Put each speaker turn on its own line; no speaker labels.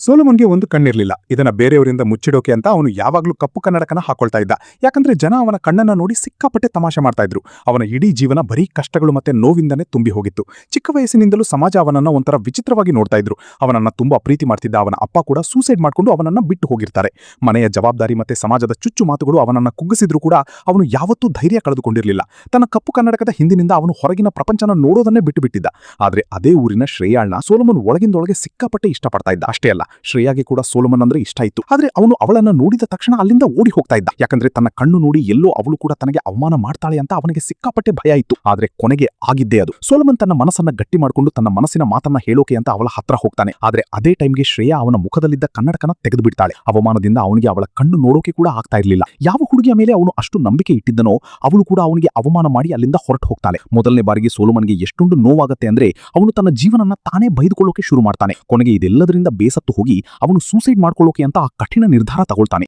ಸೋಲಮನ್ಗೆ ಒಂದು ಕಣ್ಣಿರ್ಲಿಲ್ಲ. ಇದನ್ನ ಬೇರೆಯವರಿಂದ ಮುಚ್ಚಿಡೋಕೆ ಅಂತ ಅವನು ಯಾವಾಗ್ಲೂ ಕಪ್ಪು ಕನ್ನಡಕನ ಹಾಕೊಳ್ತಾ ಇದ್ದ. ಯಾಕಂದ್ರೆ ಜನ ಅವನ ಕಣ್ಣನ್ನ ನೋಡಿ ಸಿಕ್ಕಾಪಟ್ಟೆ ತಮಾಷೆ ಮಾಡ್ತಾ ಇದ್ರು. ಅವನ ಇಡೀ ಜೀವನ ಬರೀ ಕಷ್ಟಗಳು ಮತ್ತೆ ನೋವಿಂದನೇ ತುಂಬಿ ಹೋಗಿತ್ತು. ಚಿಕ್ಕ ವಯಸ್ಸಿನಿಂದಲೂ ಸಮಾಜ ಅವನನ್ನ ಒಂಥರ ವಿಚಿತ್ರವಾಗಿ ನೋಡ್ತಾ ಇದ್ರು. ಅವನನ್ನ ತುಂಬಾ ಪ್ರೀತಿ ಮಾಡ್ತಿದ್ದ ಅವನ ಅಪ್ಪ ಕೂಡ ಸೂಸೈಡ್ ಮಾಡ್ಕೊಂಡು ಅವನನ್ನ ಬಿಟ್ಟು ಹೋಗಿರ್ತಾರೆ. ಮನೆಯ ಜವಾಬ್ದಾರಿ ಮತ್ತೆ ಸಮಾಜದ ಚುಚ್ಚು ಮಾತುಗಳು ಅವನನ್ನ ಕುಗ್ಗಿಸಿದ್ರು ಕೂಡ ಅವನು ಯಾವತ್ತೂ ಧೈರ್ಯ ಕಳೆದುಕೊಂಡಿರಲಿಲ್ಲ. ತನ್ನ ಕಪ್ಪು ಕನ್ನಡಕದ ಹಿಂದಿನಿಂದ ಅವನು ಹೊರಗಿನ ಪ್ರಪಂಚನ ನೋಡೋದನ್ನೇ ಬಿಟ್ಟು ಬಿಟ್ಟಿದ್ದ. ಆದ್ರೆ ಅದೇ ಊರಿನ ಶ್ರೇಯಾಳ್ನ ಸೋಲಮನ್ ಒಳಗಿಂದೊಳಗೆ ಸಿಕ್ಕಾಪಟ್ಟೆ ಇಷ್ಟಪಡ್ತಾ ಇದ್ದ. ಅಷ್ಟೇ ಅಲ್ಲ, ಶ್ರೇಯಾಗೆ ಕೂಡ ಸೋಲಮನ್ ಅಂದ್ರೆ ಇಷ್ಟ ಇತ್ತು. ಆದ್ರೆ ಅವನು ಅವಳನ್ನ ನೋಡಿದ ತಕ್ಷಣ ಅಲ್ಲಿಂದ ಓಡಿ ಹೋಗ್ತಾ ಇದ್ದ. ಯಾಕಂದ್ರೆ ತನ್ನ ಕಣ್ಣು ನೋಡಿ ಎಲ್ಲೋ ಅವಳು ಕೂಡ ತನಗೆ ಅವಮಾನ ಮಾಡ್ತಾಳೆ ಅಂತ ಅವನಿಗೆ ಸಿಕ್ಕಾಪಟ್ಟೆ ಭಯ ಇತ್ತು. ಆದ್ರೆ ಕೊನೆಗೆ ಆಗಿದ್ದೇ ಅದು. ಸೋಲಮನ್ ತನ್ನ ಮನಸ್ಸನ್ನ ಗಟ್ಟಿ ಮಾಡಿಕೊಂಡು ತನ್ನ ಮನಸ್ಸಿನ ಮಾತನ್ನ ಹೇಳೋಕೆ ಅಂತ ಅವಳ ಹತ್ರ ಹೋಗ್ತಾನೆ. ಆದ್ರೆ ಅದೇ ಟೈಮ್ಗೆ ಶ್ರೇಯಾ ಅವನ ಮುಖದಲ್ಲಿದ್ದ ಕನ್ನಡಕನ ತೆಗೆದು ಬಿಡ್ತಾಳೆ. ಅವಮಾನದಿಂದ ಅವನಿಗೆ ಅವಳ ಕಣ್ಣು ನೋಡೋಕೆ ಕೂಡ ಆಗ್ತಾ ಇರಲಿಲ್ಲ. ಯಾವ ಹುಡುಗಿಯ ಮೇಲೆ ಅವನು ಅಷ್ಟು ನಂಬಿಕೆ ಇಟ್ಟಿದ್ದನೋ ಅವಳು ಕೂಡ ಅವನಿಗೆ ಅವಮಾನ ಮಾಡಿ ಅಲ್ಲಿಂದ ಹೊರಟು ಹೋಗ್ತಾಳೆ. ಮೊದಲನೇ ಬಾರಿಗೆ ಸೋಲಮನ್ಗೆ ಎಷ್ಟೊಂದು ನೋವಾಗುತ್ತೆ ಅಂದ್ರೆ ಅವನು ತನ್ನ ಜೀವನನ್ನ ತಾನೇ ಬೈದುಕೊಳ್ಳೋಕೆ ಶುರು ಮಾಡ್ತಾನೆ. ಕೊನೆಗೆ ಇದೆಲ್ಲದರಿಂದ ಬೇಸತ್ತು ಹೋಗಿ ಅವನು ಸೂಸೈಡ್ ಮಾಡ್ಕೊಳ್ಳೋಕೆ ಅಂತ ಆ ಕಠಿಣ ನಿರ್ಧಾರ ತಗೊಳ್ತಾನೆ.